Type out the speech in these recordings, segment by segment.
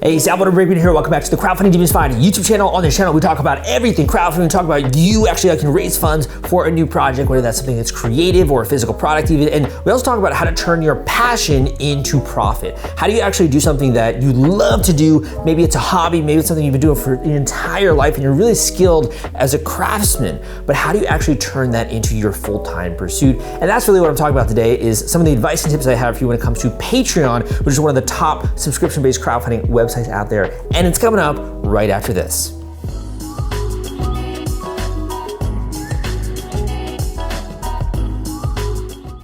Hey, Salvador Briggman here. Welcome back to the Crowdfunding Demystified YouTube channel. On this channel, we talk about everything crowdfunding. We talk about you actually can raise funds for a new project, whether that's something that's creative or a physical product even. And we also talk about how to turn your passion into profit. How do you actually do something that you love to do? Maybe it's a hobby, maybe it's something you've been doing for your entire life and you're really skilled as a craftsman, but how do you actually turn that into your full-time pursuit? And that's really what I'm talking about today, is some of the advice and tips I have for you when it comes to Patreon, which is one of the top subscription-based crowdfunding websites out there, and it's coming up right after this.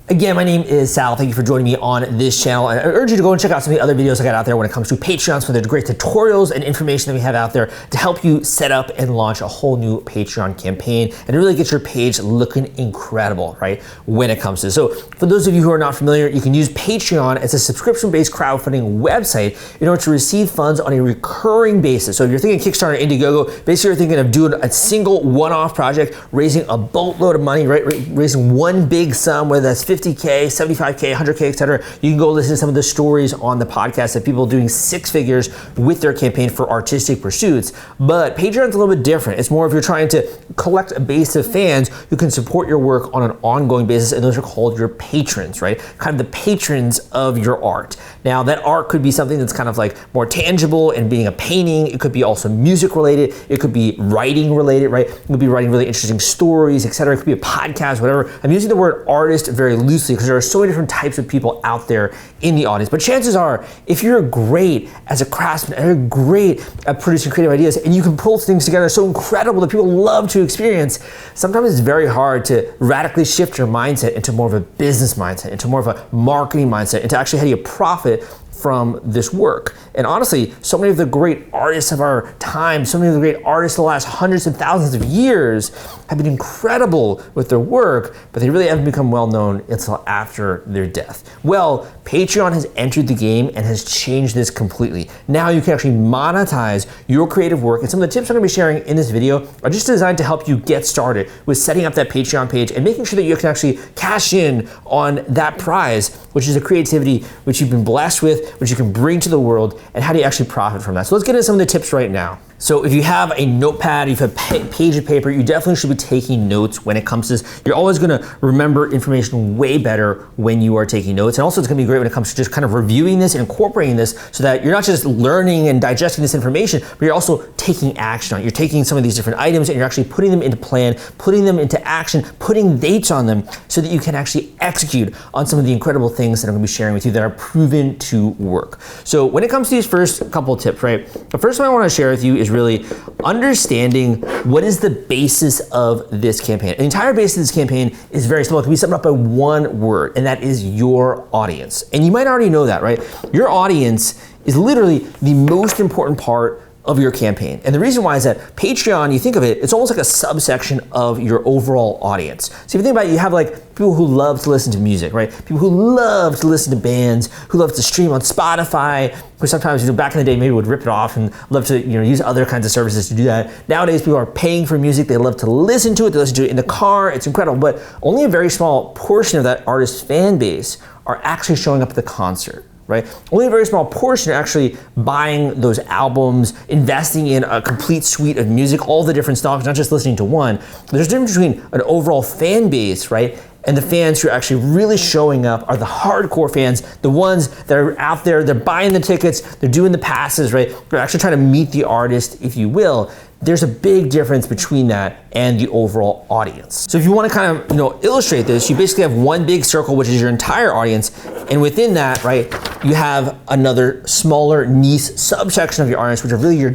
Again, my name is Sal. Thank you for joining me on this channel. I urge you to go and check out some of the other videos I got out there when it comes to Patreon. Some of the great tutorials and information that we have out there to help you set up and launch a whole new Patreon campaign and really get your page looking incredible, right, when it comes to this. So for those of you who are not familiar, you can use Patreon as a subscription-based crowdfunding website in order to receive funds on a recurring basis. So if you're thinking Kickstarter, Indiegogo, basically you're thinking of doing a single one-off project, raising a boatload of money, right, raising one big sum, whether that's 50K, 75K, 100K, etc. You can go listen to some of the stories on the podcast of people doing six figures with their campaign for artistic pursuits. But Patreon's a little bit different. It's more if you're trying to collect a base of fans who can support your work on an ongoing basis, and those are called your patrons, right? Kind of the patrons of your art. Now, that art could be something that's kind of like more tangible and being a painting. It could be also music related. It could be writing related, right? It could be writing really interesting stories, etc. It could be a podcast, whatever. I'm using the word artist very loosely because there are so many different types of people out there in the audience. But chances are, if you're great as a craftsman, and you're great at producing creative ideas, and you can pull things together so incredible that people love to experience, sometimes it's very hard to radically shift your mindset into more of a business mindset, into more of a marketing mindset, into actually how do you profit from this work. And honestly, so many of the great artists of our time, so many of the great artists of the last hundreds and thousands of years have been incredible with their work, but they really haven't become well known until after their death. Well, Patreon has entered the game and has changed this completely. Now you can actually monetize your creative work, and some of the tips I'm gonna be sharing in this video are just designed to help you get started with setting up that Patreon page and making sure that you can actually cash in on that prize, which is a creativity which you've been blessed with, which you can bring to the world, and how do you actually profit from that? So let's get into some of the tips right now. So if you have a notepad, if you have a page of paper, you definitely should be taking notes when it comes to this. You're always gonna remember information way better when you are taking notes. And also it's gonna be great when it comes to just kind of reviewing this and incorporating this so that you're not just learning and digesting this information, but you're also taking action on it. You're taking some of these different items and you're actually putting them into plan, putting them into action, putting dates on them so that you can actually execute on some of the incredible things that I'm gonna be sharing with you that are proven to work. So when it comes to these first couple of tips, right? The first one I wanna share with you is really understanding what is the basis of this campaign. The entire basis of this campaign is very simple. It can be summed up by one word, and that is your audience. And you might already know that, right? Your audience is literally the most important part of your campaign. And the reason why is that Patreon, you think of it, it's almost like a subsection of your overall audience. So if you think about it, you have like people who love to listen to music, right? People who love to listen to bands, who love to stream on Spotify, who sometimes, back in the day maybe would rip it off and love to, use other kinds of services to do that. Nowadays, people are paying for music. They love to listen to it. They listen to it in the car. It's incredible. But only a very small portion of that artist fan base are actually showing up at the concert. Right? Only a very small portion are actually buying those albums, investing in a complete suite of music, all the different songs, not just listening to one. There's a difference between an overall fan base, right? And the fans who are actually really showing up are the hardcore fans, the ones that are out there, they're buying the tickets, they're doing the passes, right? They're actually trying to meet the artist, if you will. There's a big difference between that and the overall audience. So if you want to kind of, illustrate this, you basically have one big circle, which is your entire audience. And within that, right, you have another smaller niche subsection of your audience, which are really your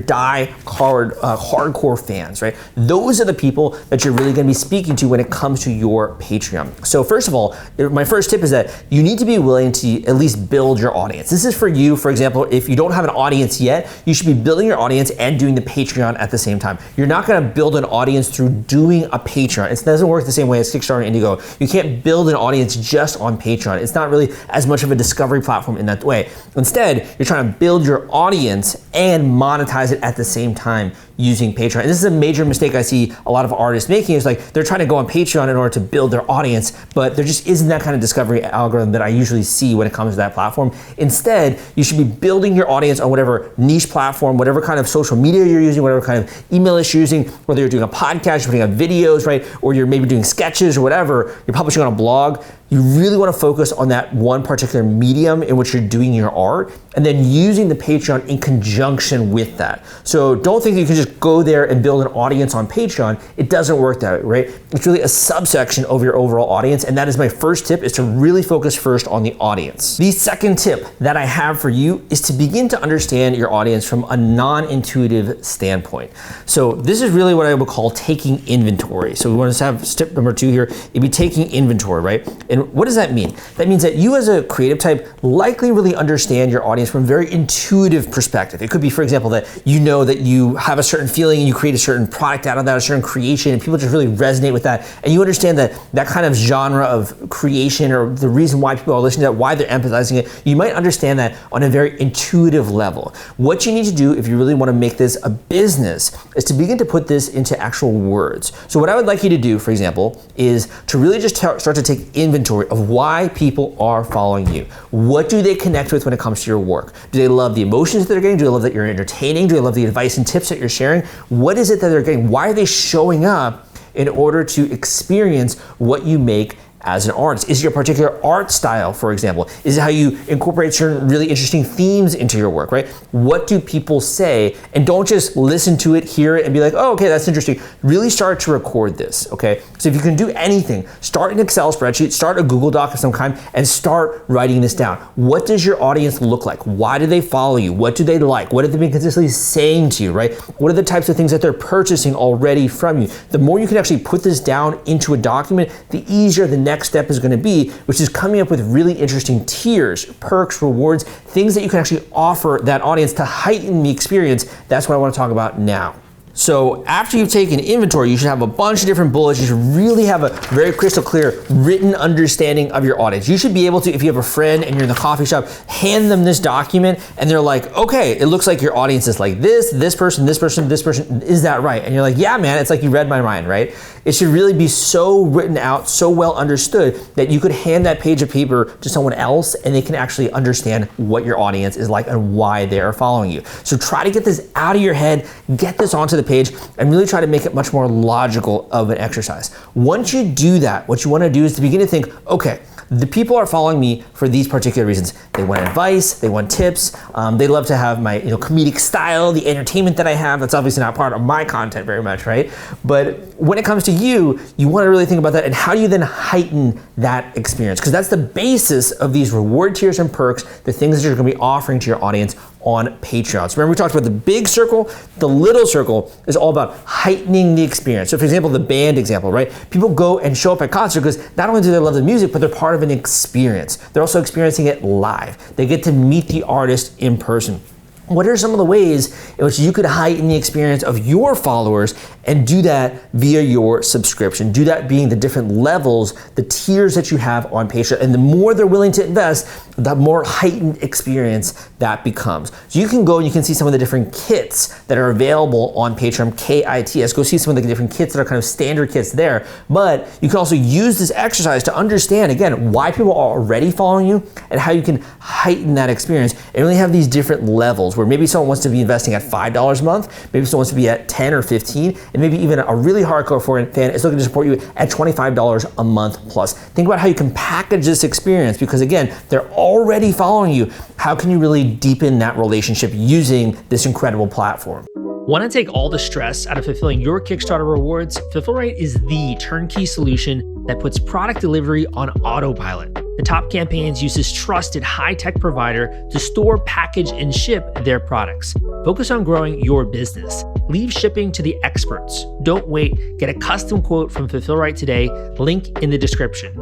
hardcore fans, right? Those are the people that you're really going to be speaking to when it comes to your Patreon. So first of all, my first tip is that you need to be willing to at least build your audience. This is for you, for example, if you don't have an audience yet, you should be building your audience and doing the Patreon at the same same time. You're not gonna build an audience through doing a Patreon. It doesn't work the same way as Kickstarter and Indiegogo. You can't build an audience just on Patreon. It's not really as much of a discovery platform in that way. Instead, you're trying to build your audience and monetize it at the same time using Patreon. And this is a major mistake I see a lot of artists making. Is like they're trying to go on Patreon in order to build their audience, but there just isn't that kind of discovery algorithm that I usually see when it comes to that platform. Instead, you should be building your audience on whatever niche platform, whatever kind of social media you're using, whatever kind of email list you're using, whether you're doing a podcast, you're putting out videos, right? Or you're maybe doing sketches or whatever, you're publishing on a blog. You really want to focus on that one particular medium in which you're doing your art, and then using the Patreon in conjunction with that. So don't think that you can just go there and build an audience on Patreon. It doesn't work that way, right? It's really a subsection of your overall audience, and that is my first tip, is to really focus first on the audience. The second tip that I have for you is to begin to understand your audience from a non-intuitive standpoint. So this is really what I would call taking inventory. So we want to have step number 2 here, it'd be taking inventory, right? And what does that mean? That means that you as a creative type likely really understand your audience from a very intuitive perspective. It could be, for example, that you know that you have a certain feeling and you create a certain product out of that, a certain creation, and people just really resonate with that. And you understand that that kind of genre of creation, or the reason why people are listening to that, why they're empathizing it, you might understand that on a very intuitive level. What you need to do if you really want to make this a business is to begin to put this into actual words. So what I would like you to do, for example, is to really just start to take inventory of why people are following you. What do they connect with when it comes to your work? Do they love the emotions that they're getting? Do they love that you're entertaining? Do they love the advice and tips that you're sharing? What is it that they're getting? Why are they showing up in order to experience what you make as an artist? Is it your particular art style, for example? Is it how you incorporate certain really interesting themes into your work, right? What do people say? And don't just listen to it, hear it, and be like, oh, okay, that's interesting. Really start to record this, okay? So if you can do anything, start an Excel spreadsheet, start a Google Doc of some kind, and start writing this down. What does your audience look like? Why do they follow you? What do they like? What have they been consistently saying to you, right? What are the types of things that they're purchasing already from you? The more you can actually put this down into a document, the easier the next step is going to be, which is coming up with really interesting tiers, perks, rewards, things that you can actually offer that audience to heighten the experience. That's what I want to talk about now. So after you've taken inventory, you should have a bunch of different bullets. You should really have a very crystal clear written understanding of your audience. You should be able to, if you have a friend and you're in the coffee shop, hand them this document and they're like, okay, it looks like your audience is like this person, this person, this person. Is that right? And you're like, yeah, man, it's like you read my mind, right? It should really be so written out, so well understood that you could hand that page of paper to someone else and they can actually understand what your audience is like and why they are following you. So try to get this out of your head, get this onto the page, and really try to make it much more logical of an exercise. Once you do that, what you want to do is to begin to think, okay, the people are following me for these particular reasons. They want advice, they want tips, they love to have my comedic style, the entertainment that I have. That's obviously not part of my content very much, right? But when it comes to you, you want to really think about that, and how do you then heighten that experience? Because that's the basis of these reward tiers and perks, the things that you're going to be offering to your audience on Patreon. So remember, we talked about the big circle. The little circle is all about heightening the experience. So for example, the band example, right? People go and show up at concert because not only do they love the music, but they're part of an experience. They're also experiencing it live. They get to meet the artist in person. What are some of the ways in which you could heighten the experience of your followers and do that via your subscription? Do that being the different levels, the tiers that you have on Patreon. And the more they're willing to invest, the more heightened experience that becomes. So you can go and you can see some of the different kits that are available on Patreon, KITS. Go see some of the different kits that are kind of standard kits there. But you can also use this exercise to understand, again, why people are already following you and how you can heighten that experience and really have these different levels, where maybe someone wants to be investing at $5 a month, maybe someone wants to be at 10 or 15, and maybe even a really hardcore fan is looking to support you at $25 a month plus. Think about how you can package this experience, because again, they're already following you. How can you really deepen that relationship using this incredible platform? Want to take all the stress out of fulfilling your Kickstarter rewards? Fulfillrite is the turnkey solution that puts product delivery on autopilot. The Top Campaigns uses trusted high-tech provider to store, package, and ship their products. Focus on growing your business. Leave shipping to the experts. Don't wait. Get a custom quote from Fulfillrite today. Link in the description.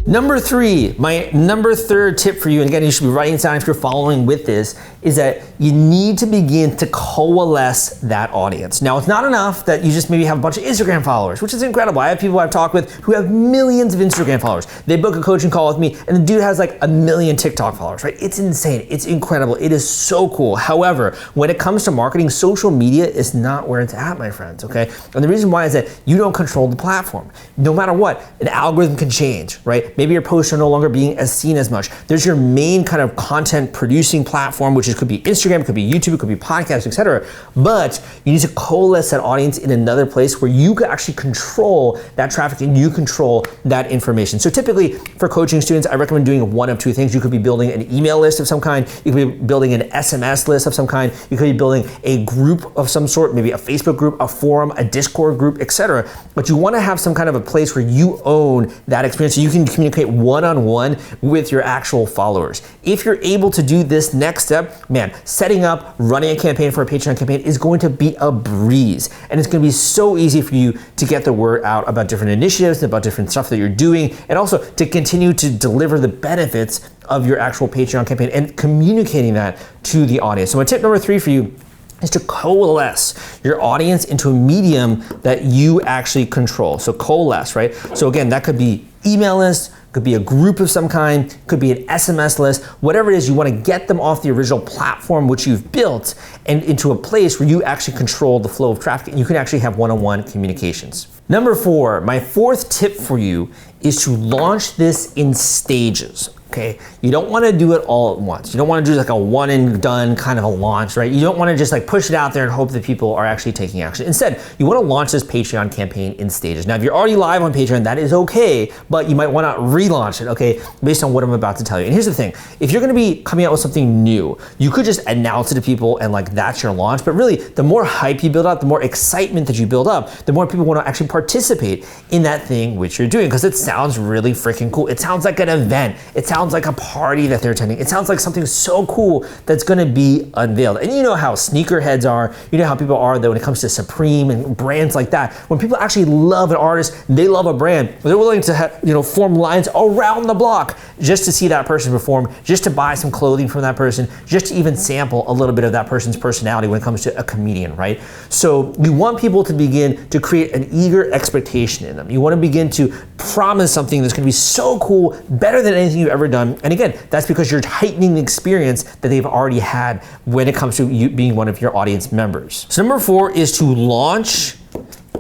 Number 3, my number 3rd tip for you, and again, you should be writing this down if you're following with this, is that you need to begin to coalesce that audience. Now, it's not enough that you just maybe have a bunch of Instagram followers, which is incredible. I have people I've talked with who have millions of Instagram followers. They book a coaching call with me, and the dude has like 1 million TikTok followers, right? It's insane. It's incredible. It is so cool. However, when it comes to marketing, social media is not where it's at, my friends, okay? And the reason why is that you don't control the platform. No matter what, an algorithm can change, right? Maybe your posts are no longer being as seen as much. There's your main kind of content producing platform, which could be Instagram, it could be YouTube, it could be podcasts, etc. But you need to coalesce that audience in another place where you can actually control that traffic and you control that information. So typically for coaching students, I recommend doing one of two things. You could be building an email list of some kind. You could be building an SMS list of some kind. You could be building a group of some sort, maybe a Facebook group, a forum, a Discord group, etc. But you want to have some kind of a place where you own that experience so you can communicate one-on-one with your actual followers. If you're able to do this next step, man, setting up, running a campaign for a Patreon campaign is going to be a breeze. And it's going to be so easy for you to get the word out about different initiatives, about different stuff that you're doing, and also to continue to deliver the benefits of your actual Patreon campaign and communicating that to the audience. So my tip number 3 for you is to coalesce your audience into a medium that you actually control. So coalesce, right? So again, that could be email list, could be a group of some kind, could be an SMS list, whatever it is, you want to get them off the original platform which you've built and into a place where you actually control the flow of traffic and you can actually have one-on-one communications. Number 4, my 4th tip for you is to launch this in stages. Okay, you don't want to do it all at once. You don't want to do like a one and done kind of a launch, right? You don't want to just like push it out there and hope that people are actually taking action. Instead, you want to launch this Patreon campaign in stages. Now, if you're already live on Patreon, that is okay, but you might want to relaunch it, okay, based on what I'm about to tell you. And here's the thing, if you're going to be coming out with something new, you could just announce it to people and like that's your launch, but really the more hype you build up, the more excitement that you build up, the more people want to actually participate in that thing which you're doing because it sounds really freaking cool. It sounds like an event. It sounds like a party that they're attending. It sounds like something so cool that's gonna be unveiled. And you know how sneakerheads are, you know how people are that when it comes to Supreme and brands like that, when people actually love an artist, they love a brand, they're willing to form lines around the block just to see that person perform, just to buy some clothing from that person, just to even sample a little bit of that person's personality when it comes to a comedian, right? So you want people to begin to create an eager expectation in them. You want to begin to promise something that's gonna be so cool, better than anything you've ever done. And again, that's because you're heightening the experience that they've already had when it comes to you being one of your audience members. So number 4 is to launch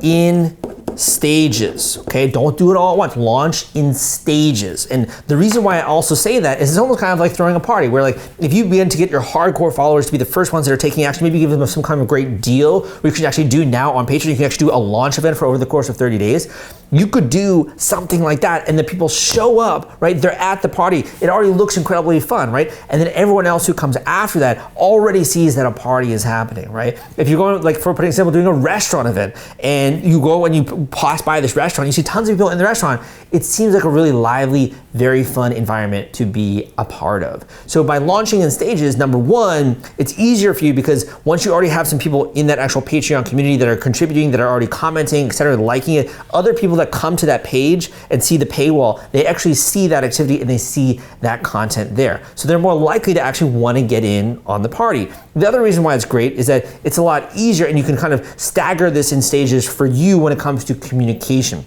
in stages, okay? Don't do it all at once. Launch in stages. And the reason why I also say that is it's almost kind of like throwing a party where like if you begin to get your hardcore followers to be the first ones that are taking action, maybe give them some kind of great deal where you can actually do now on Patreon, you can actually do a launch event for over the course of 30 days. You could do something like that and the people show up, right? They're at the party. It already looks incredibly fun, right? And then everyone else who comes after that already sees that a party is happening, right? If you're going, like for example, doing a restaurant event and you go and you pass by this restaurant, you see tons of people in the restaurant, it seems like a really lively, very fun environment to be a part of. So by launching in stages, number 1, it's easier for you because once you already have some people in that actual Patreon community that are contributing, that are already commenting, etc., liking it, other people that come to that page and see the paywall, they actually see that activity and they see that content there. So they're more likely to actually want to get in on the party. The other reason why it's great is that it's a lot easier and you can kind of stagger this in stages for you when it comes to communication.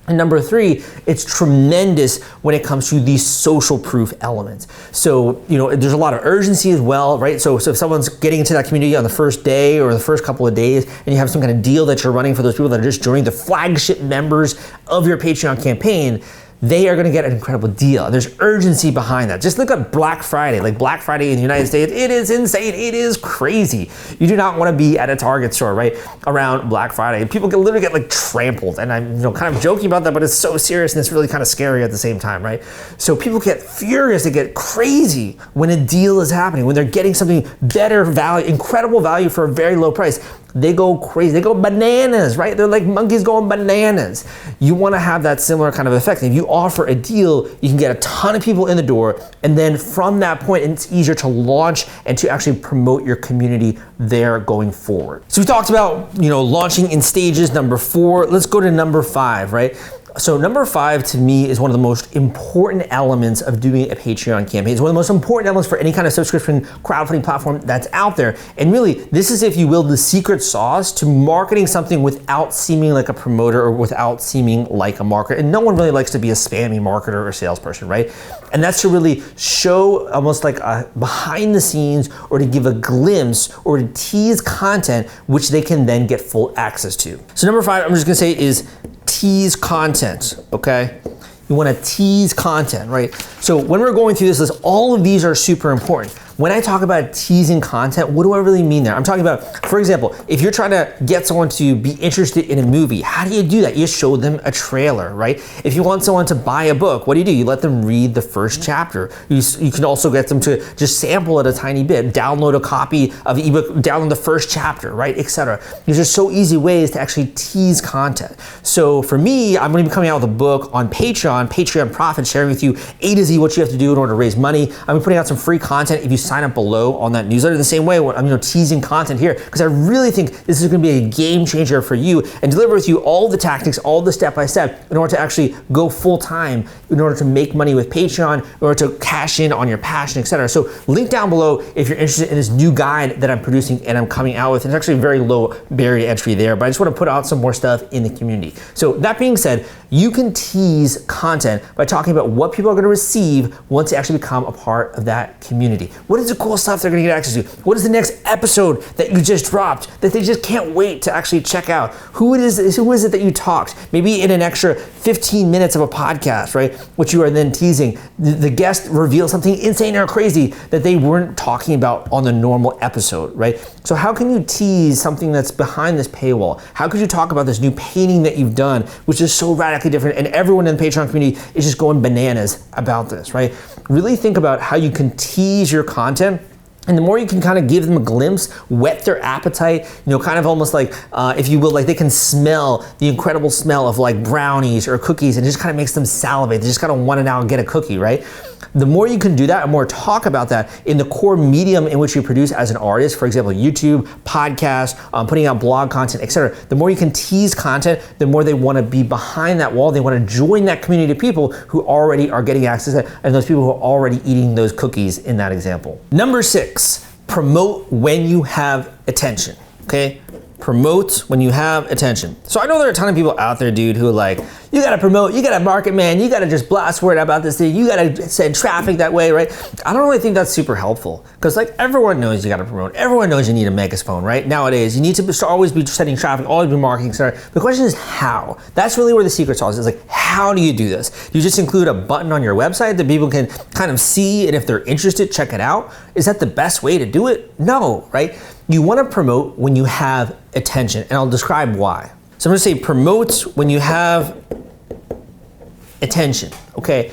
And number 3, it's tremendous when it comes to these social proof elements. So, there's a lot of urgency as well, right? So if someone's getting into that community on the first day or the first couple of days, and you have some kind of deal that you're running for those people that are just joining the flagship members of your Patreon campaign, they are gonna get an incredible deal. There's urgency behind that. Just look at Black Friday. Like Black Friday in the United States, it is insane, it is crazy. You do not wanna be at a Target store, right, around Black Friday. People can literally get like trampled. And I'm kind of joking about that, but it's so serious and it's really kind of scary at the same time, right? So people get furious, they get crazy when a deal is happening, when they're getting something better value, incredible value for a very low price. They go crazy, they go bananas, right? They're like monkeys going bananas. You wanna have that similar kind of effect. If you offer a deal, you can get a ton of people in the door, and then from that point, it's easier to launch and to actually promote your community there going forward. So we talked about, launching in stages, number 4. Let's go to number 5, right? So number 5 to me is one of the most important elements of doing a Patreon campaign. It's one of the most important elements for any kind of subscription crowdfunding platform that's out there. And really, this is, if you will, the secret sauce to marketing something without seeming like a promoter or without seeming like a marketer. And no one really likes to be a spammy marketer or salesperson, right? And that's to really show almost like a behind the scenes, or to give a glimpse, or to tease content which they can then get full access to. So number 5, I'm just gonna say, is tease content, okay? You wanna tease content, right? So when we're going through this list, all of these are super important. When I talk about teasing content, what do I really mean there? I'm talking about, for example, if you're trying to get someone to be interested in a movie, how do you do that? You show them a trailer, right? If you want someone to buy a book, what do? You let them read the first chapter. You can also get them to just sample it a tiny bit, download a copy of the ebook, download the first chapter, right, etc. These are so easy ways to actually tease content. So for me, I'm gonna be coming out with a book on Patreon Profit, sharing with you A to Z what you have to do in order to raise money. I'm gonna be putting out some free content if you sign up below on that newsletter. The same way, I'm teasing content here, because I really think this is going to be a game changer for you and deliver with you all the tactics, all the step-by-step in order to actually go full-time, in order to make money with Patreon, in order to cash in on your passion, etc. So link down below if you're interested in this new guide that I'm producing and I'm coming out with. It's actually very low barrier to entry there, but I just want to put out some more stuff in the community. So that being said, you can tease content by talking about what people are going to receive once they actually become a part of that community. What is the cool stuff they're going to get access to? What is the next episode that you just dropped that they just can't wait to actually check out? Who is it that you talked? Maybe in an extra 15 minutes of a podcast, right? Which you are then teasing. The guest reveals something insane or crazy that they weren't talking about on the normal episode, right? So how can you tease something that's behind this paywall? How could you talk about this new painting that you've done, which is so radically different, and everyone in the Patreon community is just going bananas about this, right? Really think about how you can tease your content. And the more you can kind of give them a glimpse, whet their appetite, kind of almost like, if you will, like they can smell the incredible smell of like brownies or cookies, and it just kind of makes them salivate. They just kind of want to now get a cookie, right? The more you can do that and more talk about that in the core medium in which you produce as an artist, for example, YouTube, podcast, putting out blog content, etc. The more you can tease content, the more they want to be behind that wall. They want to join that community of people who already are getting access to it, and those people who are already eating those cookies in that example. Number 6, promote when you have attention, okay? Promote when you have attention. So I know there are a ton of people out there, dude, who are like, you gotta promote, you gotta market, man, you gotta just blast word about this thing, you gotta send traffic that way, right? I don't really think that's super helpful, because like everyone knows you gotta promote, everyone knows you need a megaphone, right? Nowadays, you need to always be sending traffic, always be marketing, etc. The question is how? That's really where the secret sauce is. Like, how do you do this? You just include a button on your website that people can kind of see, and if they're interested, check it out. Is that the best way to do it? No, right? You wanna promote when you have attention, and I'll describe why. So I'm gonna say promote when you have attention, okay?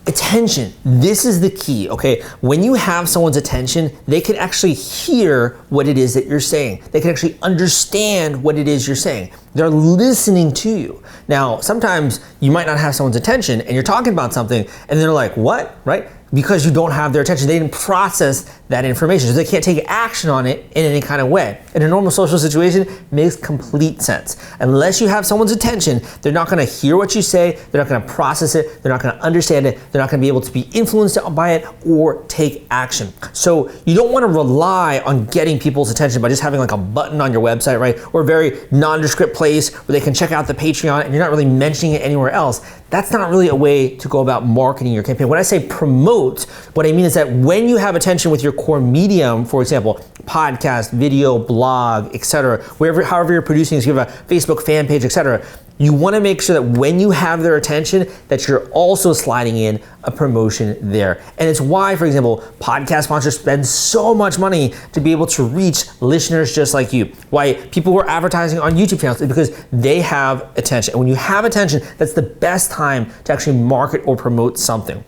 Attention, this is the key, okay? When you have someone's attention, they can actually hear what it is that you're saying. They can actually understand what it is you're saying. They're listening to you. Now, sometimes you might not have someone's attention and you're talking about something and they're like, what, right? Because you don't have their attention. They didn't process that information, so they can't take action on it in any kind of way. In a normal social situation, it makes complete sense. Unless you have someone's attention, they're not gonna hear what you say, they're not gonna process it, they're not gonna understand it, they're not gonna be able to be influenced by it or take action. So you don't wanna rely on getting people's attention by just having like a button on your website, right? Or a very nondescript place where they can check out the Patreon and you're not really mentioning it anywhere else. That's not really a way to go about marketing your campaign. When I say promote, what I mean is that when you have attention with your core medium, for example, podcast, video, blog, etc., however you're producing this, you have a Facebook fan page, etc., you want to make sure that when you have their attention, that you're also sliding in a promotion there. And it's why, for example, podcast sponsors spend so much money to be able to reach listeners just like you. Why people who are advertising on YouTube channels is because they have attention. And when you have attention, that's the best time to actually market or promote something.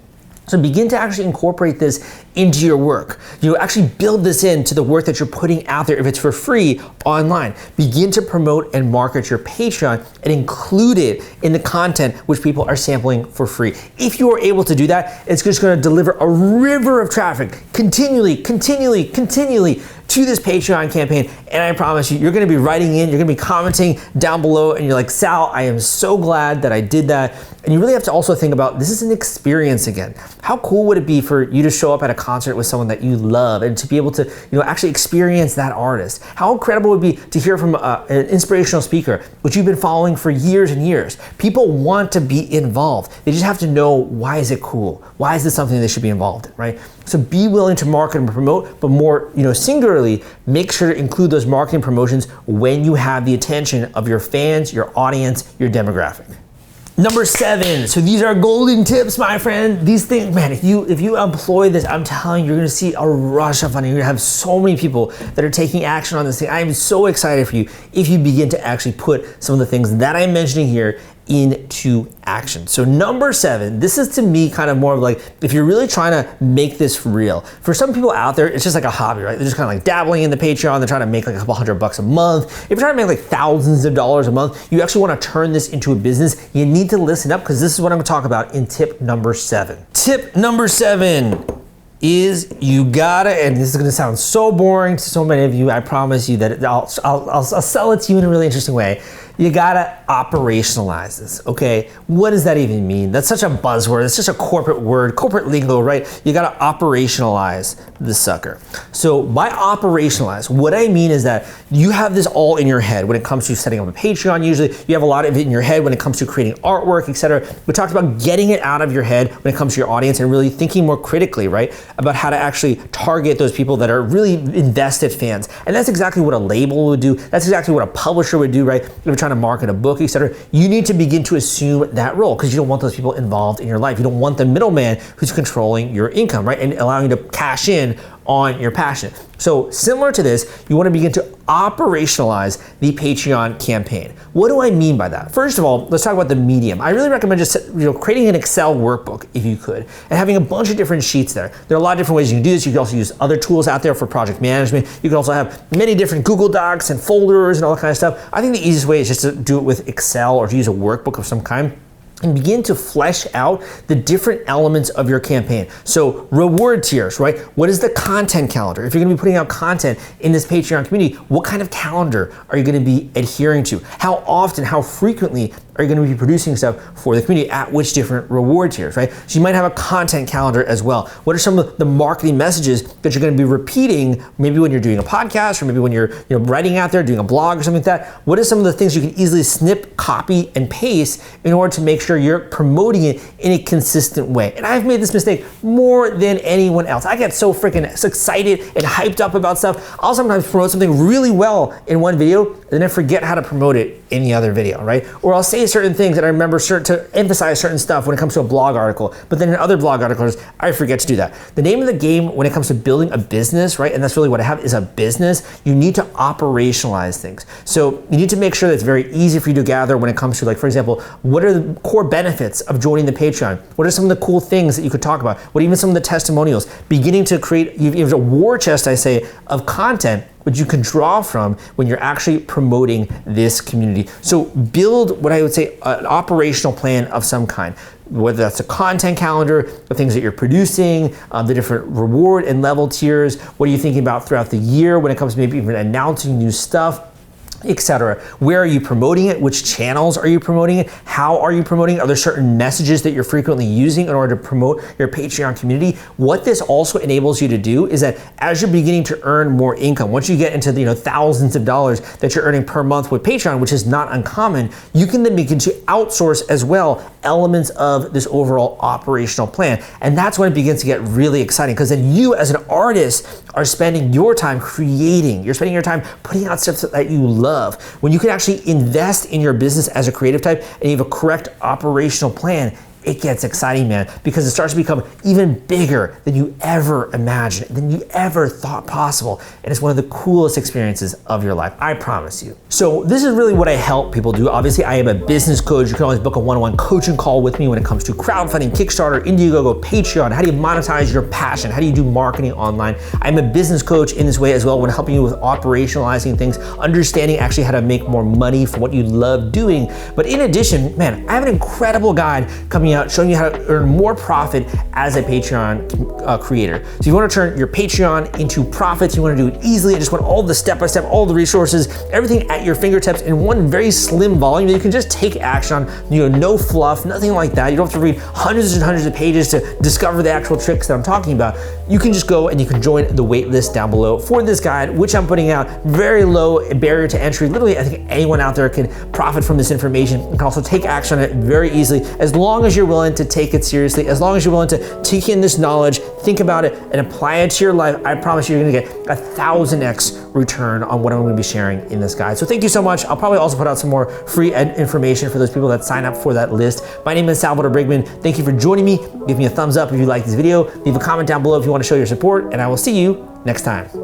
So begin to actually incorporate this into your work. You actually build this into the work that you're putting out there if it's for free online. Begin to promote and market your Patreon and include it in the content which people are sampling for free. If you are able to do that, it's just gonna deliver a river of traffic continually to this Patreon campaign. And I promise you, you're gonna be writing in, you're gonna be commenting down below, and you're like, Sal, I am so glad that I did that. And you really have to also think about, this is an experience again. How cool would it be for you to show up at a concert with someone that you love and to be able to, actually experience that artist? How incredible would it be to hear from an inspirational speaker, which you've been following for years and years? People want to be involved. They just have to know, why is it cool? Why is this something they should be involved in, right? So be willing to market and promote, but more, singularly, make sure to include those marketing promotions when you have the attention of your fans, your audience, your demographic. Number 7, so these are golden tips, my friend. These things, man, if you employ this, I'm telling you, you're gonna see a rush of money. You're gonna have so many people that are taking action on this thing. I am so excited for you if you begin to actually put some of the things that I'm mentioning here into action. So number 7, this is to me kind of more of like, if you're really trying to make this real. For some people out there, it's just like a hobby, right? They're just kind of like dabbling in the Patreon. They're trying to make like a couple $100 a month. If you're trying to make like thousands of dollars a month, you actually want to turn this into a business. You need to listen up, because this is what I'm going to talk about in tip number 7. Tip number 7 is you gotta, and this is gonna sound so boring to so many of you, I promise you that I'll sell it to you in a really interesting way. You gotta operationalize this, okay? What does that even mean? That's such a buzzword, it's such a corporate word, corporate lingo, right? You gotta operationalize the sucker. So by operationalize, what I mean is that you have this all in your head when it comes to setting up a Patreon. Usually you have a lot of it in your head when it comes to creating artwork, etc. We talked about getting it out of your head when it comes to your audience and really thinking more critically, right? About how to actually target those people that are really invested fans. And that's exactly what a label would do. That's exactly what a publisher would do, right? If you're trying to market a book, etc. You need to begin to assume that role, because you don't want those people involved in your life. You don't want the middleman who's controlling your income, right? And allowing you to cash in on your passion. So similar to this, you want to begin to operationalize the Patreon campaign. What do I mean by that? First of all, let's talk about the medium. I really recommend just creating an Excel workbook if you could, and having a bunch of different sheets there. There are a lot of different ways you can do this. You can also use other tools out there for project management. You can also have many different Google Docs and folders and all that kind of stuff. I think the easiest way is just to do it with Excel or to use a workbook of some kind, and begin to flesh out the different elements of your campaign. So reward tiers, right? What is the content calendar? If you're gonna be putting out content in this Patreon community, what kind of calendar are you gonna be adhering to? How often, how frequently are you gonna be producing stuff for the community at which different reward tiers, right? So you might have a content calendar as well. What are some of the marketing messages that you're gonna be repeating, maybe when you're doing a podcast, or maybe when you're writing out there, doing a blog or something like that? What are some of the things you can easily snip, copy, and paste in order to make sure you're promoting it in a consistent way? And I've made this mistake more than anyone else. I get so freaking excited and hyped up about stuff. I'll sometimes promote something really well in one video, and then I forget how to promote it in the other video, right? Or I'll say certain things and I remember to emphasize certain stuff when it comes to a blog article, but then in other blog articles, I forget to do that. The name of the game when it comes to building a business, right? And that's really what I have, is a business. You need to operationalize things. So you need to make sure that it's very easy for you to gather when it comes to, like, for example, what are the core benefits of joining the Patreon? What are some of the cool things that you could talk about? What are even some of the testimonials? Beginning to create, you have a war chest, I say, of content which you can draw from when you're actually promoting this community. So build what I would say an operational plan of some kind, whether that's a content calendar, the things that you're producing, the different reward and level tiers. What are you thinking about throughout the year when it comes to maybe even announcing new stuff, etc. Where are you promoting it? Which channels are you promoting it? How are you promoting it? Are there certain messages that you're frequently using in order to promote your Patreon community? What this also enables you to do is that as you're beginning to earn more income, once you get into the thousands of dollars that you're earning per month with Patreon, which is not uncommon, you can then begin to outsource as well elements of this overall operational plan. And that's when it begins to get really exciting, because then you as an artist are spending your time creating, you're spending your time putting out stuff that you love. When you can actually invest in your business as a creative type and you have a correct operational plan, it gets exciting, man, because it starts to become even bigger than you ever imagined, than you ever thought possible. And it's one of the coolest experiences of your life, I promise you. So this is really what I help people do. Obviously, I am a business coach. You can always book a one-on-one coaching call with me when it comes to crowdfunding, Kickstarter, Indiegogo, Patreon. How do you monetize your passion? How do you do marketing online? I'm a business coach in this way as well, when helping you with operationalizing things, understanding actually how to make more money for what you love doing. But in addition, man, I have an incredible guide coming me out, showing you how to earn more profit as a Patreon creator. So if you want to turn your Patreon into profits, you want to do it easily, I just want all the step-by-step, all the resources, everything at your fingertips in one very slim volume that you can just take action on, no fluff, nothing like that. You don't have to read hundreds and hundreds of pages to discover the actual tricks that I'm talking about. You can just go and you can join the wait list down below for this guide, which I'm putting out. Very low barrier to entry. Literally, I think anyone out there can profit from this information and can also take action on it very easily, as long as you're willing to take it seriously, as long as you're willing to take in this knowledge, think about it, and apply it to your life. I promise you're gonna get 1000x return on what I'm gonna be sharing in this guide. So thank you so much. I'll probably also put out some more free information for those people that sign up for that list. My name is Salvador Briggman. Thank you for joining me. Give me a thumbs up if you like this video. Leave a comment down below if you want to show your support, and I will see you next time.